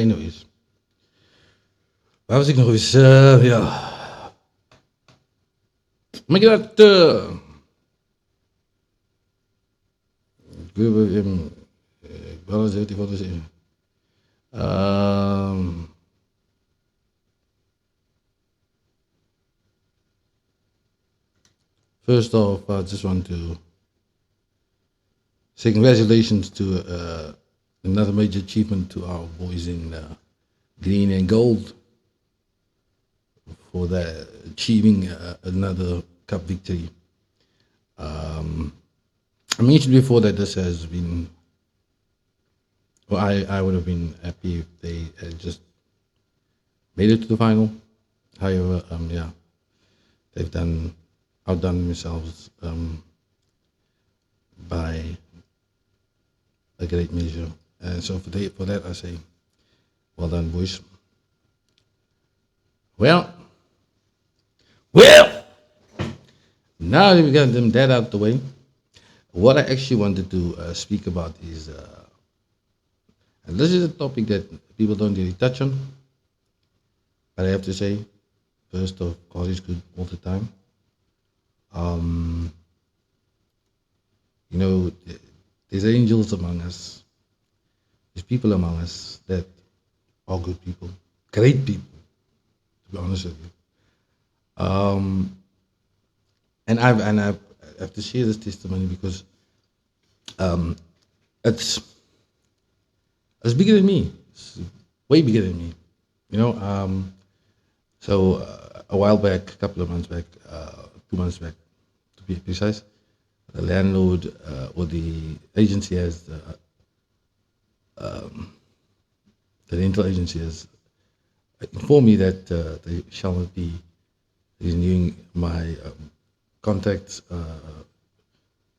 Anyways. Waar was ik nog eens? Ja. Maar ik dacht, ik wil even, ik wil eens even wat zeggen. First off, I just want to say congratulations to another major achievement to our boys in green and gold for that achieving another cup victory. I mentioned before that this has been, well, I would have been happy if they had just made it to the final. However, yeah, they've outdone themselves by a great measure. And so for that, I say, well done, boys. Well, now that we got them that out the way, what I actually wanted to speak about is, and this is a topic that people don't really touch on, but I have to say, first of course, it's good all the time. You know, there's angels among us, there's people among us that are good people, great people, to be honest with you. And I have to share this testimony because it's bigger than me. It's way bigger than me. You know. So a while back, a couple of months back, 2 months back, to be precise, the landlord or the agency has the rental agency has informed me that they shall not be renewing my contract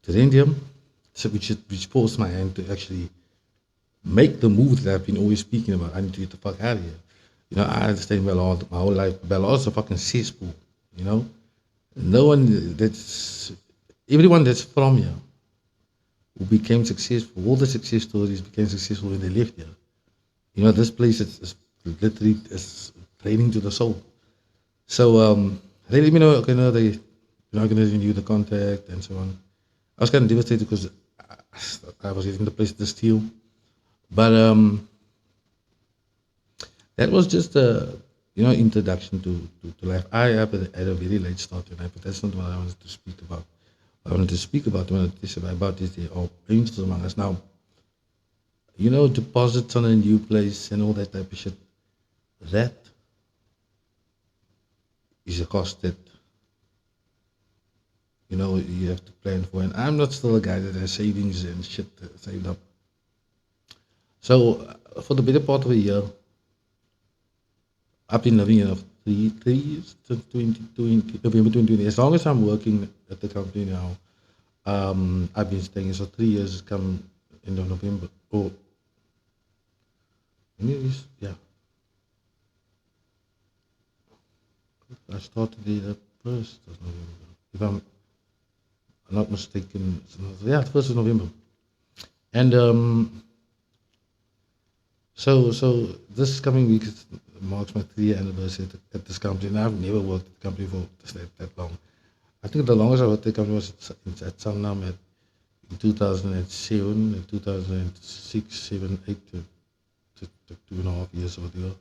to Rendium, so which forced my hand to actually make the move that I've been always speaking about. I need to get the fuck out of here. You know, I understand Bellard my whole life. Bellard's a fucking cesspool. You know, everyone that's from here who became successful. All the success stories became successful when they left here. You know, this place is literally is draining to the soul. So they let me know, okay, no, they're not going to renew the contract and so on. I was kind of devastated because I was getting the place to steal. But that was just a introduction to life. I have had a very late start in life, but that's not what I wanted to speak about. I wanted to speak about this there are angels among us. Now, you know, deposits on a new place and all that type of shit. That is a cost that you have to plan for. And I'm not still a guy that has savings and shit saved up. So for the better part of a year, I've been living in three years, since 2020, November 2020. As long as I'm working at the company now, I've been staying. So 3 years come end of November. Oh, yeah. I started the 1st of November. If I'm not mistaken, yeah, the 1st of November. And so this coming week marks my 3-year anniversary at this company, and I've never worked at the company for that long. I think the longest I worked at the company was at Sanlam in 2007, in 2006, 7, 8 to 2.5 years or whatever.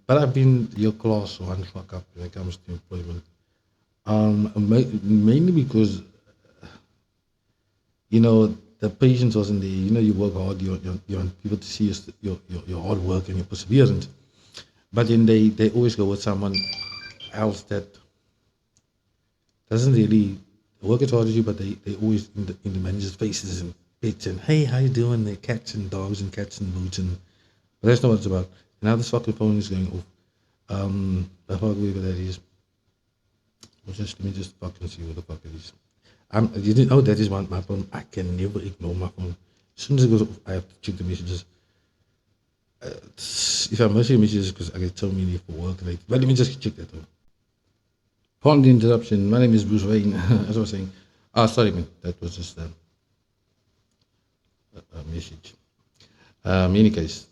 But I've been your class one fuck up when it comes to employment. Mainly because the patience wasn't there. You work hard, you want people to see your hard work and your perseverance. But then they always go with someone else that doesn't really work as hard as you, but they always in the manager's faces and pets and, hey, how you doing? They're cats and dogs and cats and boots, but that's not what it's about. Now this fucking phone is going off. I forgot whatever that is. Let me just fucking see what the fuck it is. You didn't know that is my phone. I can never ignore my phone. As soon as it goes off, I have to check the messages. If I'm missing messages, because I get so many for work. But let me just check that out. Pardon the interruption. My name is Bruce Wayne. As I was saying. Sorry, man. That was just a message. In any case,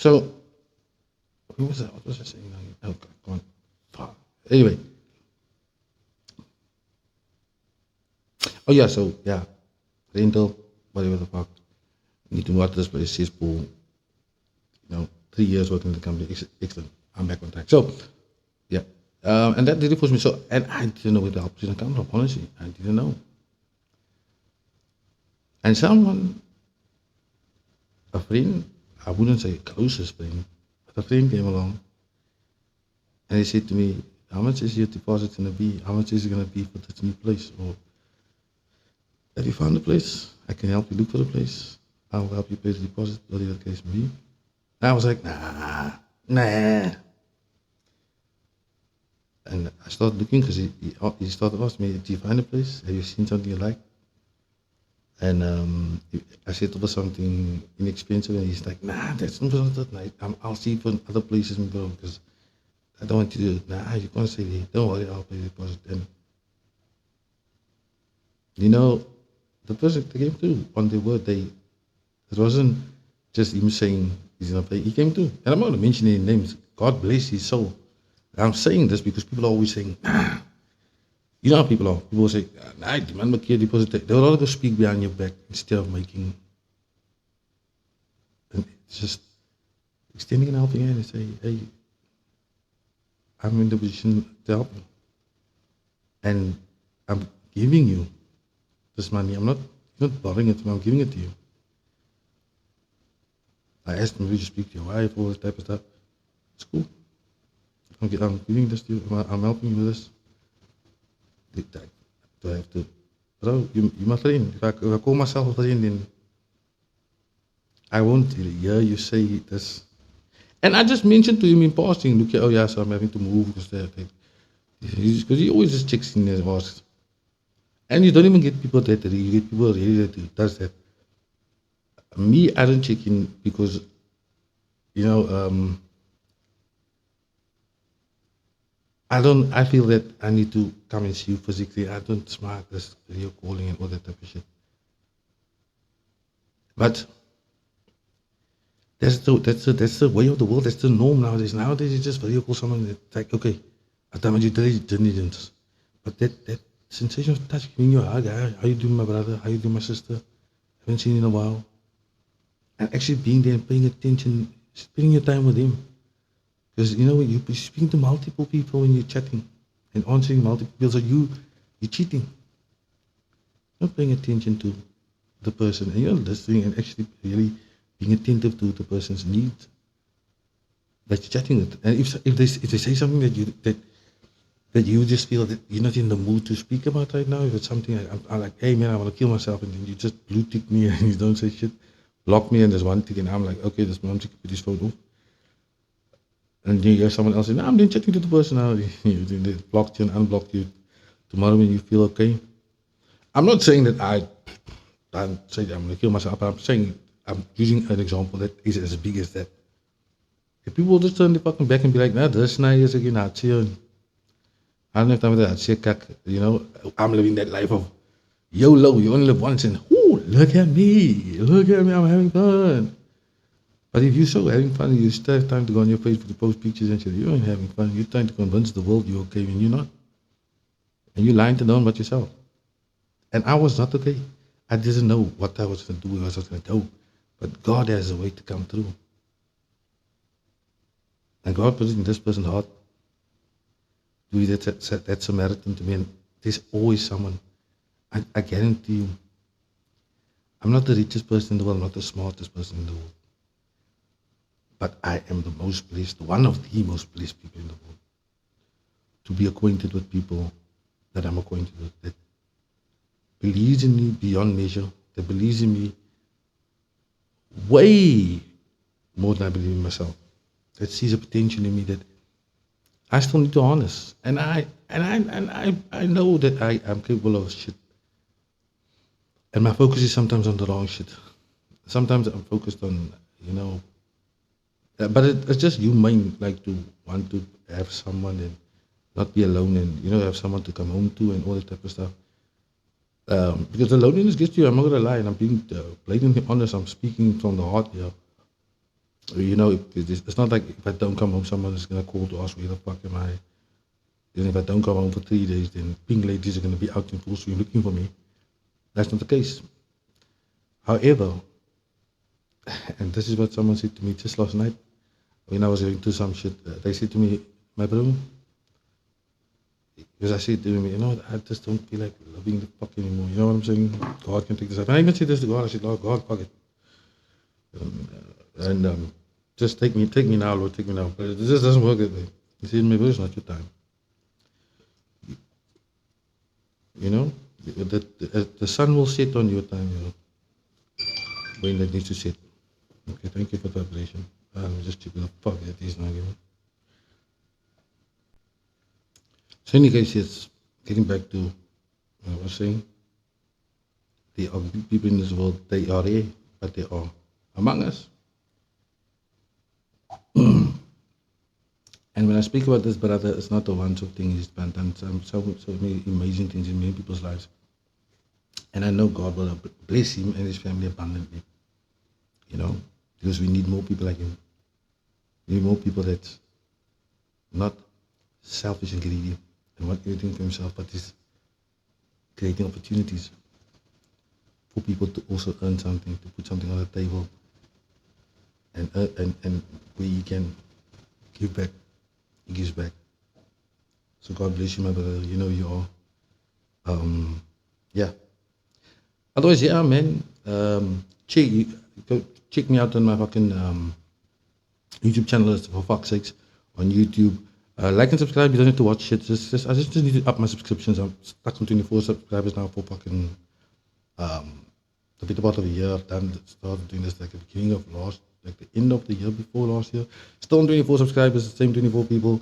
So, who was that? What was I saying? Oh, God, come on. Fuck. Anyway. Oh, yeah, so, yeah. Rental, whatever the fuck. Need to water this place, cesspool. 3 years working in the company. Excellent. I'm back on track. So, yeah. And that really pushed me. So, and I didn't know where the opportunity come from, honestly. I didn't know. And someone, a friend, I wouldn't say closest friend, but a friend came along and he said to me, how much is your deposit going to be? How much is it going to be for this new place? Or have you found a place? I can help you look for a place. I'll help you pay the deposit, whatever the case may be. And I was like, nah. And I started looking because he started asking me, do you find a place? Have you seen something you like? And I said it was something inexpensive, and he's like, nah, that's not that night. I'll see it on other places, bro, because I don't want you to do it. Nah, you can't say that. Don't worry, I'll pay the deposit. And, the person that came through on the word, it wasn't just him saying he's going to pay. He came through. And I'm not going to mention any names. God bless his soul. I'm saying this because people are always saying, you know how people are. People say, nah, die man maak keer deposit. They'll rather go speak behind your back instead of making. And it's just extending an helping hand and say, hey, I'm in the position to help you. And I'm giving you this money. I'm not borrowing it, I'm giving it to you. I asked him, will you speak to your wife, all this type of stuff. It's cool. I'm giving this to you. I'm helping you with this. Do I have to? Bro, you my friend. If I call myself a friend, then I won't hear you say this. And I just mentioned to him in passing, look, oh yeah, so I'm having to move because he always just checks in and asks. And you don't even get people that you get people really that does that. Me, I don't check in because, I feel that I need to come and see you physically. I don't smart this video calling and all that type of shit. But that's the way of the world. That's the norm nowadays. Nowadays, you just video call someone. It's like, okay, I thought you didn't. But that sensation of touch, giving you a hug. How you doing, my brother? How you doing, my sister? Haven't seen you in a while. And actually being there and paying attention, spending your time with him. Because you're speaking to multiple people when you're chatting and answering multiple people, so you're cheating. You're not paying attention to the person, and you're listening and actually really being attentive to the person's needs that you're chatting with. And if they say something that you just feel that you're not in the mood to speak about right now, if it's something I'm like, hey man, I want to kill myself, and then you just blue tick me and you don't say shit, block me, and there's one tick, and I'm like, okay, this mom's put his phone off. And you hear someone else say, no, I'm then chatting to the person now. They blocked you and unblocked you. Tomorrow when you feel okay. I'm not saying that I'm saying I'm going to kill myself, but I'm saying I'm using an example that is as big as that. If people just turn the fucking back and be like, nah, this night is again out here. I don't have time for that. I'm living that life of YOLO, you only live once, and look at me, I'm having fun. But if you're so having fun, you still have time to go on your Facebook to post pictures and shit. You ain't having fun. You're trying to convince the world you're okay when you're not. And you're lying to them about yourself. And I was not okay. I didn't know what I was going to do, where I was going to go. But God has a way to come through. And God put it in this person's heart. Do that Samaritan to me. And there's always someone. I guarantee you. I'm not the richest person in the world. I'm not the smartest person in the world. But I am the most blessed, one of the most blessed people in the world, to be acquainted with people that I'm acquainted with, that believes in me beyond measure, that believes in me way more than I believe in myself, that sees a potential in me that I still need to harness. And I know that I am capable of shit. And my focus is sometimes on the wrong shit. Sometimes I'm focused on, but it's just human, like to want to have someone and not be alone, and have someone to come home to and all that type of stuff. Because the loneliness gets you. I'm not gonna lie, and I'm being blatantly honest. I'm speaking from the heart here. You know, it's not like if I don't come home, someone is gonna call to ask where the fuck am I. And if I don't come home for 3 days, then pink ladies are gonna be out in full swing looking for me. That's not the case. However, and this is what someone said to me just last night when I was going through some shit. They said to me, my bro, because I said to him, you know what, I just don't feel like loving the fuck anymore. You know what I'm saying? God can take this up. And I even said this to God. I said, Lord, God, fuck it. And just take me now, Lord, take me now. But it just doesn't work that way. He said, my bro, it's not your time. You know, the sun will set on your time, you know, when it needs to set. Okay, thank you for the vibration. Just check the fuck that is now giving. So in any case, yes, getting back to what I was saying, there are people in this world, they are there, but they are among us. And when I speak about this brother, it's not a one-off thing. He's done so many amazing things in many people's lives. And I know God will bless him and his family abundantly. You know, because we need more people like him. We need more people that's not selfish and greedy and want everything for himself, but is creating opportunities for people to also earn something, to put something on the table, and where he can give back, he gives back. So God bless you, my brother. You know you are. Yeah. Otherwise, yeah, man. Check me out on my fucking YouTube channel, for fuck's sakes, on YouTube. Like and subscribe. You don't have to watch shit. I just need to up my subscriptions. I'm stuck on 24 subscribers now for fucking the better part of a year. I've started doing this like at the beginning of like the end of the year before last year. Still on 24 subscribers, the same 24 people.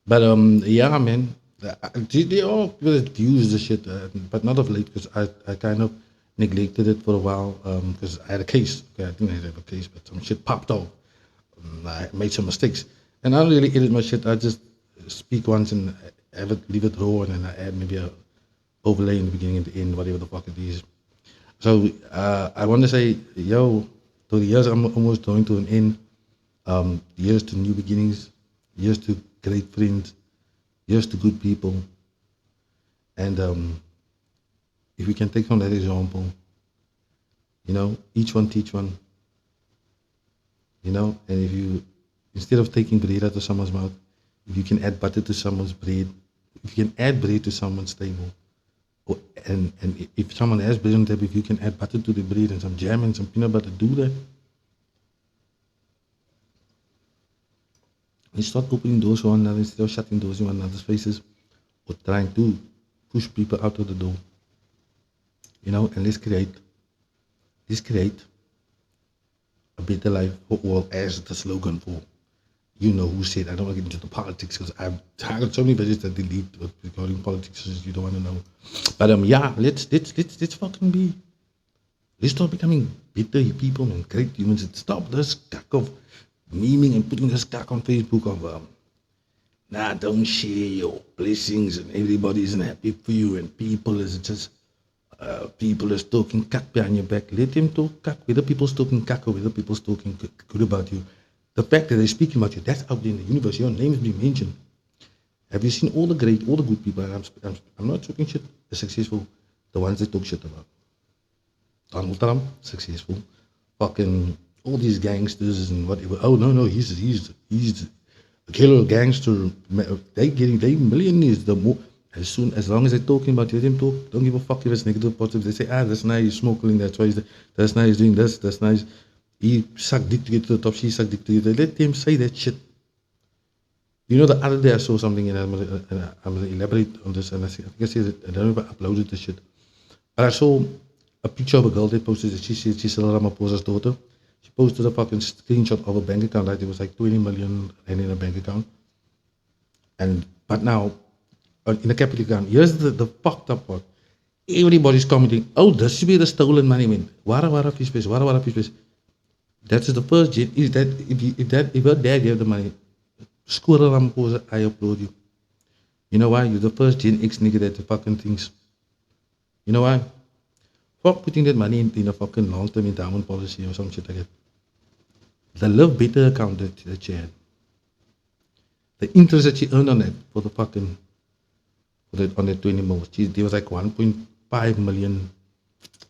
But yeah, man. They all people that use the shit, but not of late because I kind of neglected it for a while because I had a case. Okay, I didn't have a case, but some shit popped off. I made some mistakes, and I don't really edit my shit. I just speak once and leave it raw, and then I add maybe a overlay in the beginning and the end, whatever the fuck it is. So I want to say, yo, though the years I'm almost drawing to an end, years to new beginnings, years to great friends, years to good people, and if we can take from that example, you know, each one teach one, you know, and if you, instead of taking bread out of someone's mouth, if you can add butter to someone's bread, if you can add bread to someone's table, and if someone has bread on the table, if you can add butter to the bread and some jam and some peanut butter, do that. And start opening doors for one another instead of shutting doors in one another's faces or trying to push people out of the door. You know, and let's create a better life for all, as the slogan for, you know who said. I don't want to get into the politics because I've got so many pages that delete regarding politics because you don't want to know. But yeah, let's fucking be. Let's start becoming better people and great humans and stop this cack of memeing and putting this cack on Facebook of nah, don't share your blessings and everybody isn't happy for you and people is just people is talking cack behind your back. Let them talk cack, whether people's talking cack or whether people's talking good about you. The fact that they're speaking about you, that's out there in the universe. Your name is being mentioned. Have you seen all the good people? I'm not talking shit. The successful, the ones that talk shit about. Donald Trump, successful. Fucking all these gangsters and whatever. Oh no, he's a killer gangster. They millionaires. The more as long as they're talking about you, let them talk. Don't give a fuck if it's negative, positive. They say, that's nice, he's smoking. That's why that's nice doing this. That's nice. He sucked dick to get to the top. She sucked dick to get to the top. Let them say that shit. You know, the other day I saw something and I'm gonna elaborate on this. And I think I said it. I don't know if I uploaded the shit. But I saw a picture of a girl that posted that she said she's Cyril Ramaphosa's daughter. She posted a fucking screenshot of a bank account, right? It was like 20 million in a bank account. But now, in a capital account, here's the fucked up part. Everybody's commenting, oh, this should be the stolen money, man. Wara fish fish, wara fish fish. That's the first gen. Is that if your dad gave the money, Squirrel Ramaphosa, I applaud you. You know why? You're the first Gen X nigga that fucking thinks. You know why? Fuck putting that money in a fucking long-term endowment policy or some shit like that. the Live Better account that you had, the interest that you earned on that for the fucking, on that 20 mil, there was like 1.5 million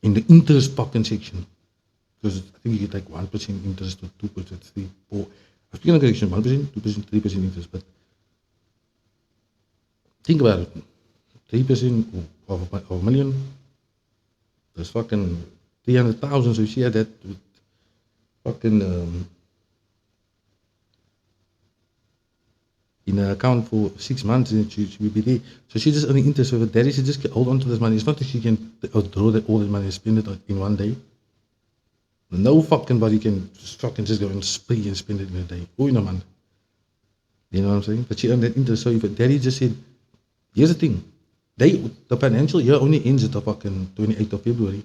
in the interest fucking section. Because I think you get like 1% interest or 2%, 3%, 4%. I think I'm correction, 1%, 2%, 3% interest. But think about it. 3% of a million, that's fucking 300,000. So she had that with fucking in an account for 6 months, and she will be there. So she just earning interest. So her daddy should just hold on to this money. It's not that she can draw that all that money and spend it in one day. No fucking body can fucking just go and spree and spend it in a day. Or in a month. You know what I'm saying? But she earned that interest. So if daddy just said, here's the thing. The financial year only ends at the fucking 28th of February.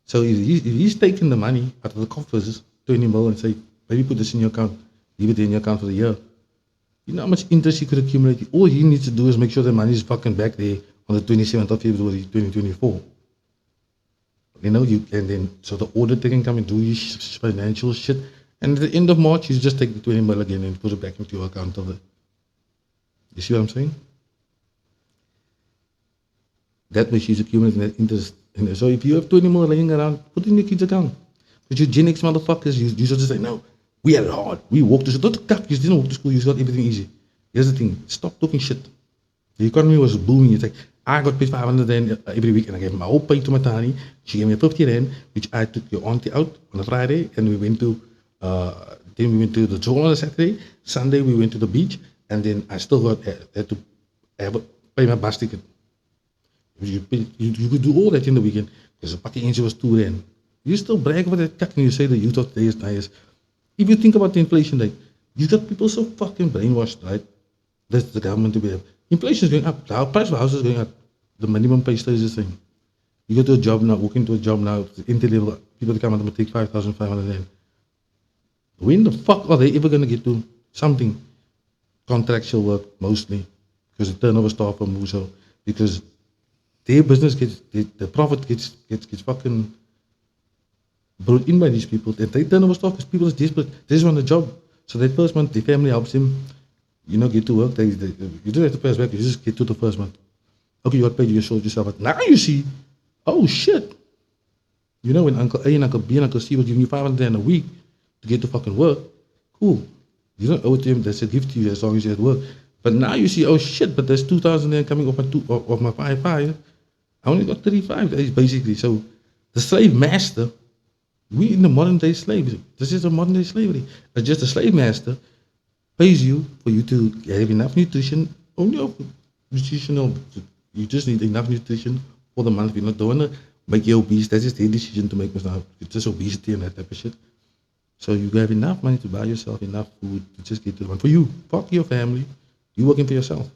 So if he's taking the money out of the coffers, 20 mil, and say, maybe put this in your account, leave it in your account for the year. You know how much interest he could accumulate? All he needs to do is make sure the money is fucking back there on the 27th of February 2024. You know, and then so the auditor can come and do his financial shit. And at the end of March, you just take the 20 mil again and put it back into your account of it. You see what I'm saying? That way she's accumulating that interest. And so if you have 20 mil laying around, put it in your kid's account. But you Gen X motherfuckers, you should just say, no, we had it hard. We walked to school. Don't cuck, you didn't walk to school, you got everything easy. Here's the thing, stop talking shit. The economy was booming. It's like, I got paid 500 rand every week, and I gave my whole pay to my tani. She gave me 50 rand, which I took your auntie out on a Friday, and we went to, then we went to the zoo on a Saturday. Sunday we went to the beach, and then I still had to pay my bus ticket. You could do all that in the weekend because the fucking engine was 2 rand. You still brag about that cuck and you say the youth of today is nice. If you think about the inflation rate, you got people so fucking brainwashed, right? That's the government to be. Inflation is going up. The price of houses is going up. The minimum pay stays the same. You go to a job now, walk into a job now, entry level, people that come out and take 5,500 rand. When the fuck are they ever going to get to something? Contractual work, mostly. Because the turnover staff will move so. Because their business gets, the profit gets fucking brought in by these people. And they turn over staff because people are desperate. They just want a job. So that first month, the family helps him, get to work. You don't have to pay us back. You just get to the first month. Okay, you got paid, you sold yourself. But now you see, oh shit. When Uncle A and Uncle B and Uncle C will give you 500 rand a week to get to fucking work, cool. You don't owe it to him. That's a gift to you as long as you at work. But now you see, oh shit, but there's 2,000 rand coming off my 5,500. I only got 35 days basically. So the slave master, we in the modern day slavery. This is a modern day slavery. It's just a slave master pays you for you to have enough nutrition. Only nutritional. You just need enough nutrition for the month. You're not doing it. Make you obese. That's just their decision to make us now. It's just obesity and that type of shit. So you have enough money to buy yourself enough food to just get to the month. For you, fuck your family. You working for yourself.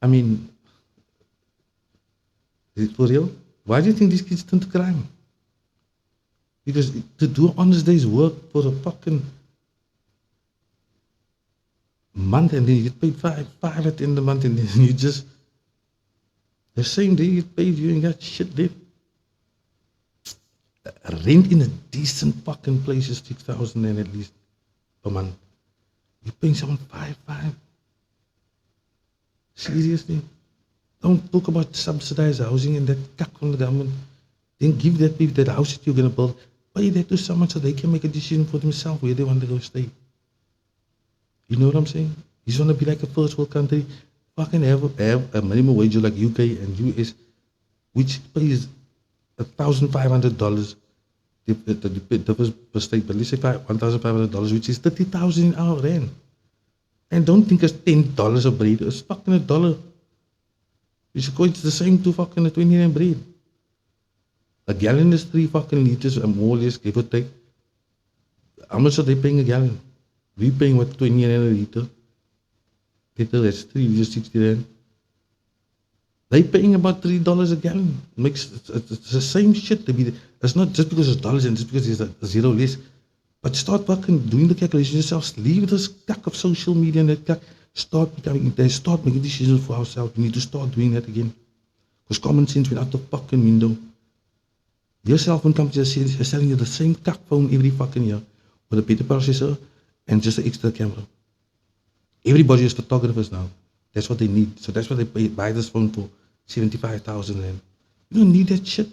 I mean, is it for real? Why do you think these kids turn to crime? Because to do an honest day's work for a fucking month and then you get paid five at the end of the month and then you just, the same day you get paid, you ain't got shit there. Rent in a decent fucking place is 6,000 and at least per month. You're paying someone 5,500. Seriously? Don't talk about subsidized housing and that cuck from the government. Then give that people that house that you're going to build, pay that to someone so they can make a decision for themselves where they want to go stay. You know what I'm saying? You want to be like a first world country, fucking have a minimum wage like UK and US, which pays $1,500 differs per state, but let's say $1,500, which is 30,000 in our rand. And don't think it's $10 a bread, it's fucking $1. It's the same to fucking a 20 rand bread. A gallon is 3 fucking liters, and more or less, give or take. How much are they paying a gallon? We paying what, 20 rand a liter? That's 3 liters, 60 rand. They paying about $3 a gallon. It's the same shit to be. It's not just because it's dollars and just because it's a zero less. But start fucking doing the calculations yourselves. Leave this cuck of social media and that cuck. Start making decisions for ourselves. We need to start doing that again. Because common sense went out the fucking window. Your cell phone company is selling you the same cuck phone every fucking year with a better processor and just an extra camera. Everybody is photographers now. That's what they need. So that's what they buy this phone for 75,000 rand. You don't need that shit.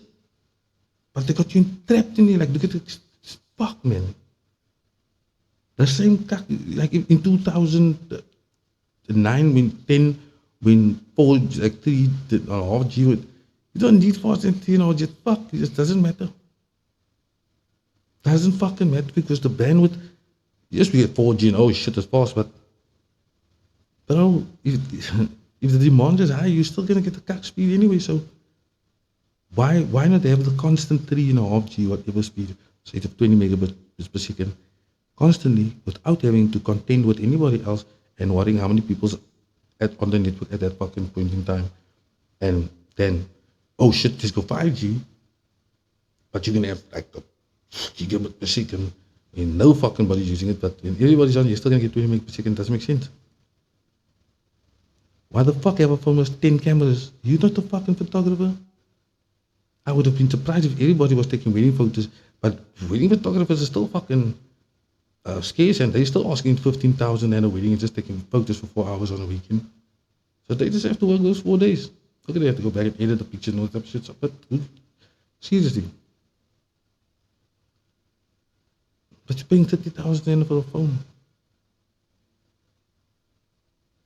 But they got you trapped in there. Like, look at this. Fuck, man. The same cuck, like in 2009, when 4, like 3.5 G, you don't need 4 and 3 or just fuck. It just doesn't matter. Doesn't fucking matter because the bandwidth, yes, we get 4G and oh shit, it's fast, but bro, if the demand is high, you're still gonna get the cuck speed anyway. So why not have the constant 3.5 G whatever speed, say of 20 megabits per second, constantly without having to contend with anybody else and worrying how many people's on the network at that fucking point in time, and then oh shit, just go 5G, but you're gonna have like a gigabit per second. I mean, no fucking body's using it, but when everybody's on, you're still gonna get 20 meg per second. Doesn't make sense. Why the fuck have a phone with 10 cameras? You're not a fucking photographer. I would have been surprised if everybody was taking wedding photos, but wedding photographers are still fucking scarce, and they're still asking 15,000 at a wedding and just taking photos for 4 hours on a weekend. So they just have to work those 4 days. Look at they have to go back and edit the picture and all that shit. But seriously. But you're paying 30,000 for a phone.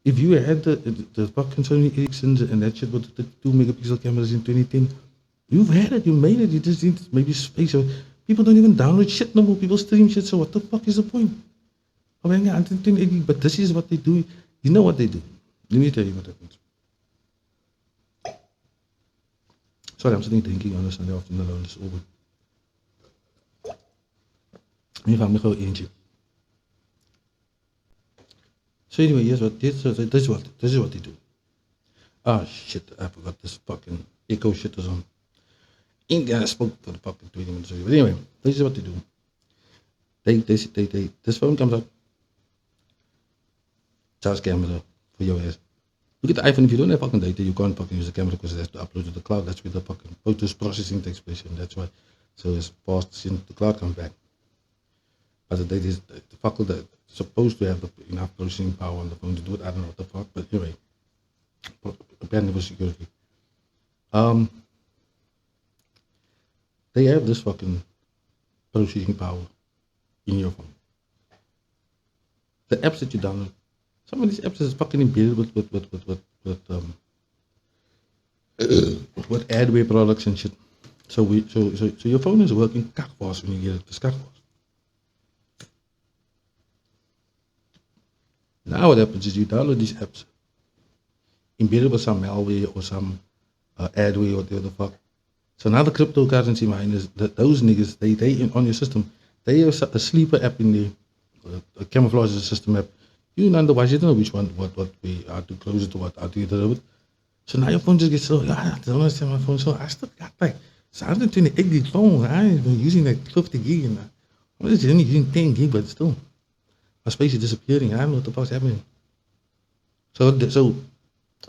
If you had the fucking Sony Ericssons and that shit with the 2 megapixel cameras in 2010, you've had it, you made it, you just need maybe space. People don't even download shit no more, people stream shit, so what the fuck is the point? But this is what they do. You know what they do. Let me tell you what happens. Sorry, I'm sitting drinking on a Sunday afternoon alone, it's over. If I'm going to go into. So anyway, yes, this is what they do. Ah shit, I forgot this fucking echo shit is on. Ain't gonna spoke for the fucking 20 minutes already. But anyway, this is what they do. They this phone comes up, charge camera for your ass. Look at the iPhone, if you don't have fucking data, you can't fucking use the camera because it has to upload to the cloud. That's where the fucking photos processing takes place, and that's why. So it's fast since the cloud comes back. But the data is the fuck that supposed to have enough processing power on the phone to do it. I don't know what the fuck, but anyway, apparently for security. They have this fucking processing power in your phone. The apps that you download, some of these apps is fucking embedded with adware products and shit. So your phone is working cock fast when you get it. It's cock fast. Now what happens is you download these apps, embedded with some malware or some adware or whatever the fuck. So now the cryptocurrency miners, those niggas, they on your system, they have a sleeper app in there, a camouflage system app. You otherwise you don't know which one, what way, how to close it or what, how to get rid of it. So now your phone just gets so, I don't understand my phone. So I still got like 128 gig phone. I ain't been using like 50 gig and I'm just only using 10 gig, but still, my space is disappearing. I don't know what the fuck's happening. So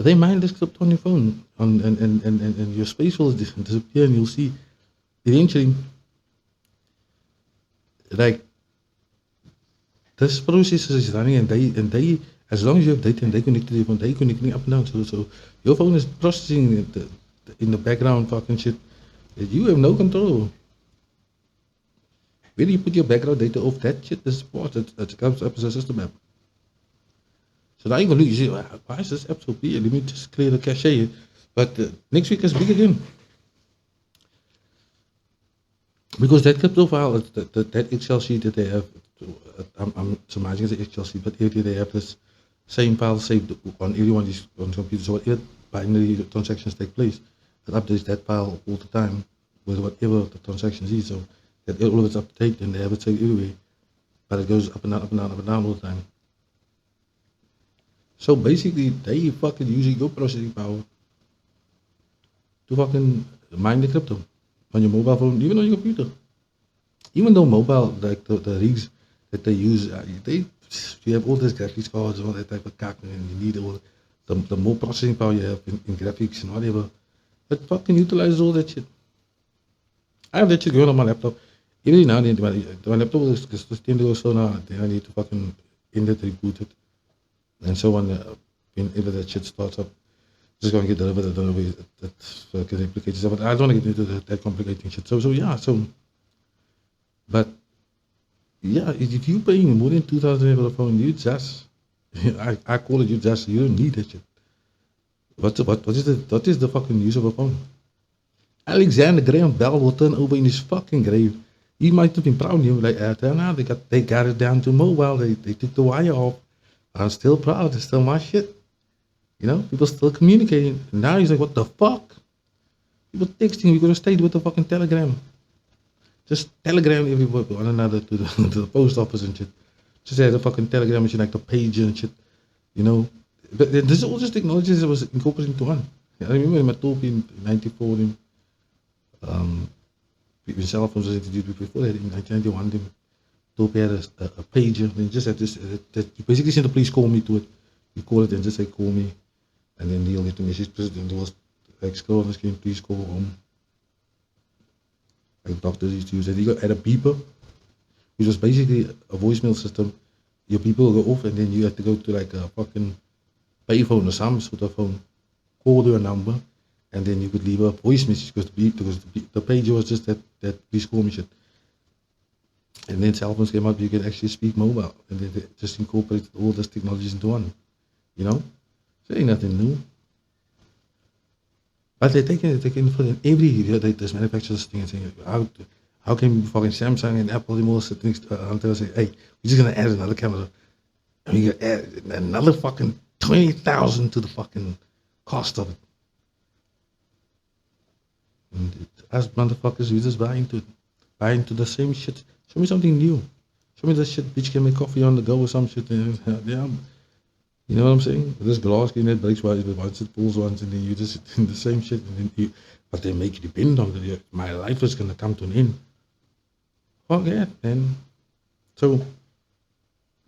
they mine this crypto on your phone, and your space will disappear, and you'll see eventually, like this process is running, and they as long as you have data and they connect to your phone, they connecting up and down. So your phone is processing in the background fucking shit that you have no control. Where do you put your background data off? That shit is part that comes up as a system app. So now you can look, you say, why is this app so big? Let me just clear the cache. But next week is big again. Because that crypto file, that Excel sheet that they have, I'm surmising it's an Excel sheet, but if they have this same file saved on everyone's on computer, so whatever binary transactions take place, it updates that file all the time with whatever the transactions is, so that all of it's up to date and they have it saved everywhere. But it goes up and down, up and down, up and down all the time. So basically, they fucking using your processing power to fucking mine the crypto on your mobile phone, even on your computer. Even though mobile, like the rigs that they use, you have all these graphics cards and all that type of crap, and you need all the more processing power you have in graphics and whatever. It fucking utilizes all that shit. I have that shit going on my laptop. Every now and then, my laptop is still goes so now, then I need to fucking end it, reboot it. And so on, whenever that shit starts up, just going to get delivered. I don't know if that's complicated stuff, but I don't want to get into that complicating shit. But yeah, if you paying more than 2,000 for a phone, you just, I call it you don't need that shit. What is the fucking use of a phone? Alexander Graham Bell will turn over in his fucking grave. He might have been proud of him, like, now they got it down to mobile, they took the wire off. I'm still proud, it's still my shit. You know, people still communicating. And now he's like, what the fuck? People texting, we could have stayed with the fucking Telegram. Just Telegram everybody, one another to the post office and shit. Just had a fucking Telegram and shit, like the pager and shit. You know, but there's all these technologies that was incorporated into one. I remember in my talk in 94, when cell phones was introduced before that, in 1991, then Topi had a pager. They just had this, you basically sent the police call me to it. You call it and just say call me. And then they'll get the message, and there was like scroll on the screen, please call home. Like doctors used to use it. You got at a beeper, which was basically a voicemail system. Your people will go off, and then you have to go to like a fucking payphone or some sort of phone, call to a number, and then you could leave a voice message because the pager was just that please call me shit. And then cell phones came out, you could actually speak mobile, and then they just incorporated all those technologies into one. You know, so ain't nothing new. But they're taking for every year. There's manufacturers thing and saying, how can fucking Samsung and Apple and all sitting until say, hey, we're just gonna add another camera, and we're gonna add another fucking 20,000 to the fucking cost of it. And us motherfuckers, we just buy into the same shit. Show me something new. Show me the shit bitch can make coffee on the go or some shit. And, yeah, you know what I'm saying? This glass screen that breaks once it pulls once, and then you just in the same shit. And then but they make you depend on it. My life is gonna come to an end. Fuck that, man. So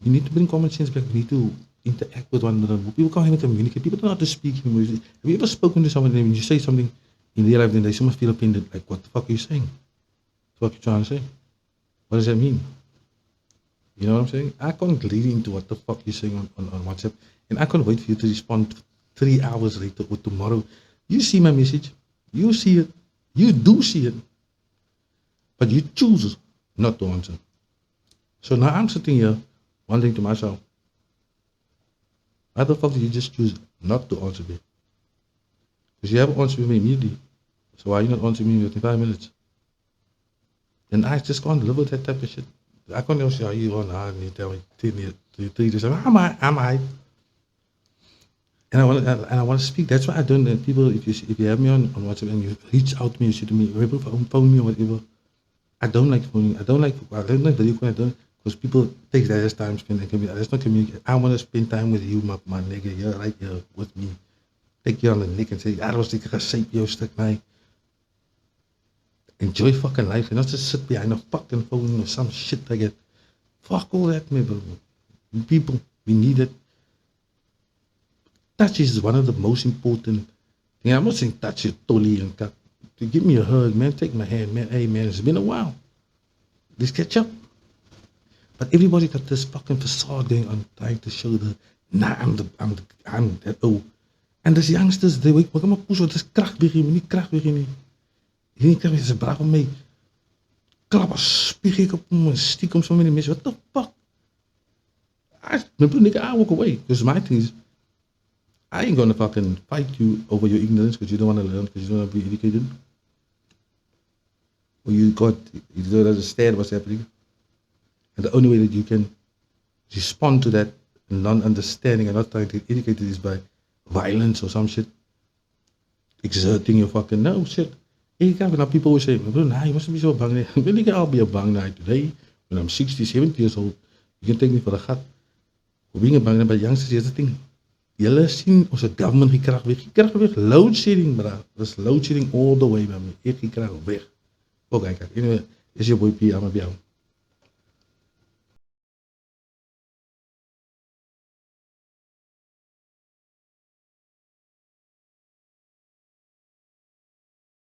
you need to bring common sense back. We need to interact with one another. People can't even communicate. People don't know how to speak. Have you ever spoken to someone and when you say something in real life, then they must feel offended? Like, what the fuck are you saying? What are you trying to say? What does that mean? You know what I'm saying? I can't read into what the fuck you're saying on WhatsApp, and I can't wait for you to respond 3 hours later or tomorrow. You see my message, you see it, you do see it, but you choose not to answer. So now I'm sitting here wondering to myself, why the fuck did you just choose not to answer me? Because you haven't answered me immediately, so why are you not answering me within 5 minutes? And I just can't live with that type of shit. I can't even say, how you on? And you tell me, 3 days, I'm I. And I want to speak. That's why I don't. People, if you have me on WhatsApp and you reach out to me, you say to me, phone me or whatever. I don't like phoning. I don't like video calling. I don't, because people take that as time spent and that's not communicate. I want to spend time with you, my nigga. You're right here with me. Take you on the neck and say, I was thinking I shape your stick, man. Enjoy fucking life and not just sit behind a fucking phone or some shit like that. Fuck all that, man, bro. People, we need it. Touch is one of the most important things. I'm not saying touch it totally and cut. To give me a hug, man, take my hand, man. Hey, man, it's been a while. Let's catch up. But everybody got this fucking facade going on, trying to show I'm that old. And these youngsters, they wake up, push wat is krag begin, nie krag begin nie. Hierdie krag is braaf om my klap spieg ek op hom, stiekem so many mense. What the fuck? I walk away. Because my thing is, I ain't gonna fucking fight you over your ignorance because you don't want to learn, because you don't want to be educated. Or you don't understand what's happening. And the only way that you can respond to that non-understanding and not trying to get educated is by violence or some shit. Exerting your fucking no shit. Hey, now people always say, bro, nah, you mustn't be so bang. Really, I'll be a bang night today. When I'm 60, 70 years old, you can take me for a gat. For being a bang by youngsters, here's the thing. Julle sien ons government gekrag weg. Load shedding, bro. There's load shedding all the way, man. Ek gekrag weg. Okay, anyway, is your boy P, I'm a